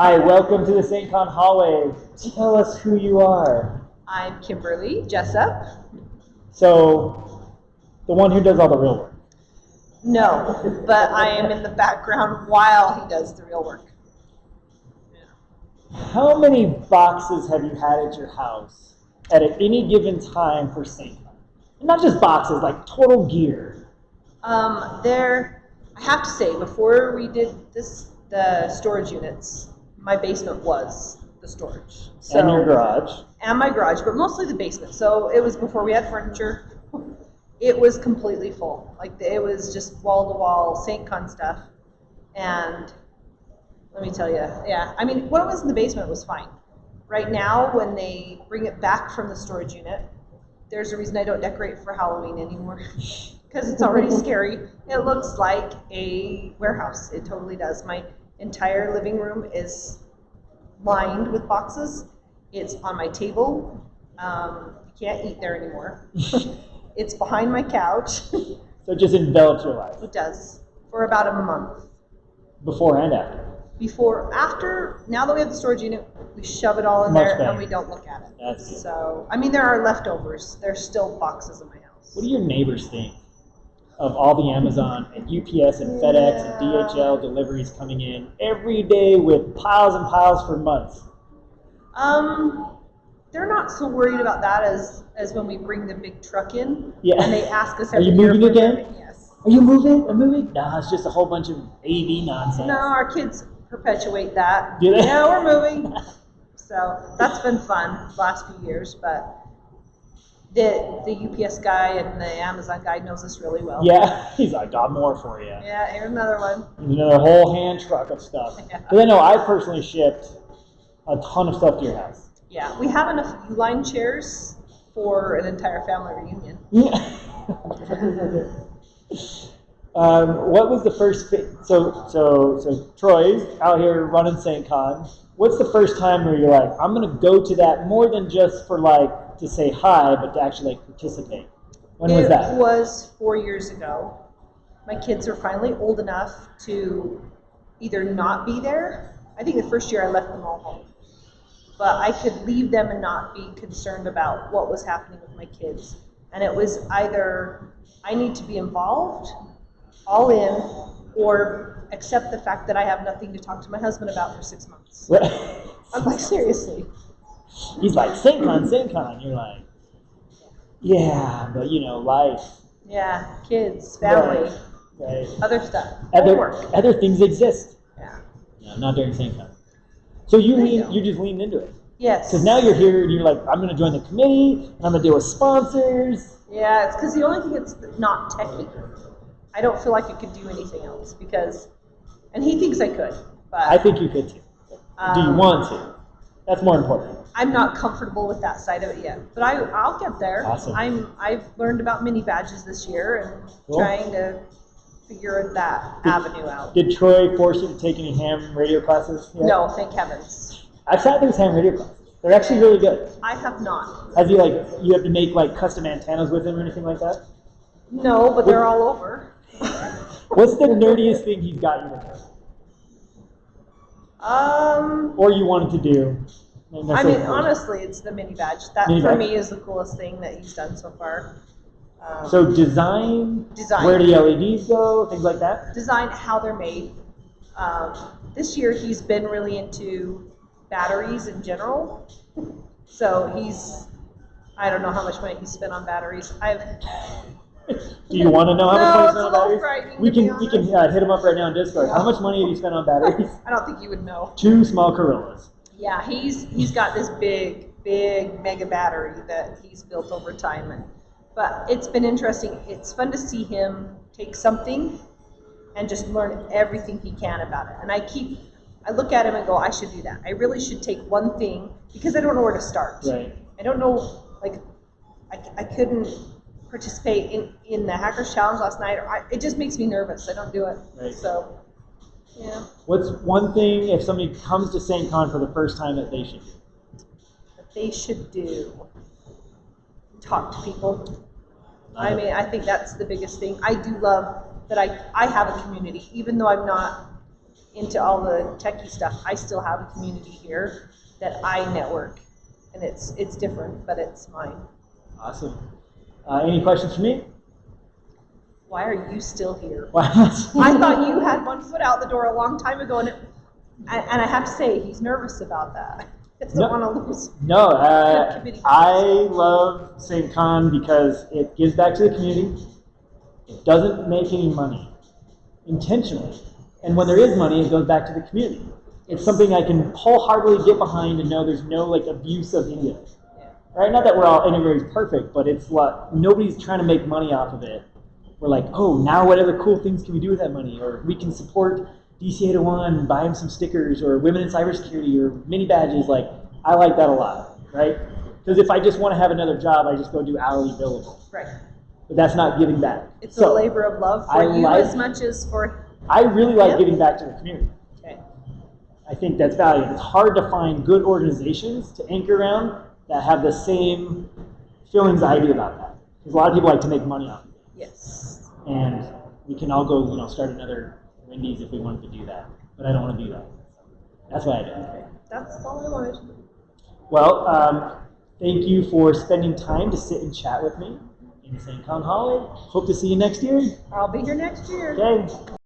Hi, welcome to the SAINTCON hallway. Tell us who you are. I'm Kimberly Jessup. So, the one who does all the real work. No, but I am in the background while he does the real work. How many boxes have you had at your house at any given time for SAINTCON? Not just boxes, like total gear. I have to say, before we did the storage units, my basement was the storage. So, and your garage. And my garage, but mostly the basement. So it was before we had furniture. It was completely full. Like it was just wall-to-wall SAINTCON stuff. And let me tell you, yeah. I mean, what was in the basement was fine. Right now, when they bring it back from the storage unit, there's a reason I don't decorate for Halloween anymore. Because it's already scary. It looks like a warehouse. It totally does. My entire living room is lined with boxes. It's on my table. You can't eat there anymore. It's behind my couch. So it just envelops your life. It does. For about a month. Before and after? Before, after, now that we have the storage unit, we shove it all in Much there better. and we don't look at it. That's good. So, I mean, there are leftovers. There's still boxes in my house. What do your neighbors think of all the Amazon and UPS and FedEx and DHL deliveries coming in every day with piles and piles for months? They're not so worried about that as when we bring the big truck in. Yeah. And they ask us Are every you year moving if we're again? moving. Yes. Are you moving? I'm moving? No, it's just a whole bunch of AV nonsense. No, our kids perpetuate that. Do they? Yeah, we're moving. So that's been fun the last few years, but the UPS guy and the Amazon guy knows us really well. Yeah, he's like, got more for you. Yeah, here's another one. Another whole hand truck of stuff. Yeah. But I know I personally shipped a ton of stuff to your house. Yeah, we have enough U-line chairs for an entire family reunion. Yeah. What was the first? So Troy's out here running SAINTCON. What's the first time where you're like, I'm gonna go to that more than just for like to say hi, but to actually like participate? When was that? It was 4 years ago. My kids are finally old enough to either not be there. I think the first year I left them all home. But I could leave them and not be concerned about what was happening with my kids. And it was either I need to be involved, all in, or accept the fact that I have nothing to talk to my husband about for 6 months. I'm like, seriously. He's like, SAINTCON. You're like, yeah, but you know, life. Yeah, kids, family, right. Other stuff. Other things exist. Yeah. No, not during SAINTCON. So you just leaned into it. Yes. Because now you're here and you're like, I'm going to join the committee and I'm going to deal with sponsors. Yeah, it's because the only thing that's not techie. I don't feel like I could do anything else and he thinks I could. But I think you could too. Do you want to? That's more important. I'm not comfortable with that side of it yet, but I'll get there. Awesome. I've learned about mini badges this year and Cool. trying to figure that avenue out. Did Troy force you to take any ham radio classes yet? No, thank heavens. I've sat through ham radio classes. They're actually really good. I have not. Has he you have to make like custom antennas with him or anything like that? No, but they're all over. What's the nerdiest thing he's got you to do? Or you wanted to do? I mean, honestly, it's the mini badge. That for me is the coolest thing that he's done so far. So design, where do the LEDs go, things like that? Design how they're made. This year he's been really into batteries in general. So I don't know how much money he spent on batteries. Do you want to know how much money he spent on batteries? Frightening, we can hit him up right now on Discord. Yeah. How much money have you spent on batteries? I don't think you would know. 2 small Corollas. Yeah, he's got this big mega battery that he's built over time, but it's been interesting. It's fun to see him take something and just learn everything he can about it. And I look at him and go, I should do that. I really should take one thing because I don't know where to start. Right. I don't know, like I couldn't participate in the Hackers Challenge last night. It just makes me nervous. I don't do it. Right. So. Yeah. What's one thing if somebody comes to SAINTCON for the first time that they should do? That they should do? Talk to people. I mean, I think that's the biggest thing. I do love that I have a community, even though I'm not into all the techie stuff, I still have a community here that I network, and it's different, but it's mine. Awesome. Any questions for me? Why are you still here? I I thought you had one foot out the door a long time ago, and I have to say, he's nervous about that. He doesn't want to lose. No, committee I love SAINTCON because it gives back to the community. It doesn't make any money intentionally. And when there is money, it goes back to the community. It's something I can wholeheartedly get behind and know there's no like abuse of any of it. Right? Not that we're all everybody's perfect, but it's what nobody's trying to make money off of it. We're like, oh, now what other cool things can we do with that money? Or we can support DC 801, buy them some stickers, or women in cybersecurity, or mini badges. Like, I like that a lot, right? Because if I just want to have another job, I just go do hourly billable. Right. But that's not giving back. It's a labor of love for you as much as for I really like him? giving back to the community. Okay. I think that's valuable. It's hard to find good organizations to anchor around that have the same feelings I do about that. Because a lot of people like to make money off of it. Yes. And we can all go, start another Wendy's if we wanted to do that. But I don't want to do that. That's why I do it. Okay. That's all I wanted. Well, thank you for spending time to sit and chat with me in SAINTCON Hall. Hope to see you next year. I'll be here next year. Okay.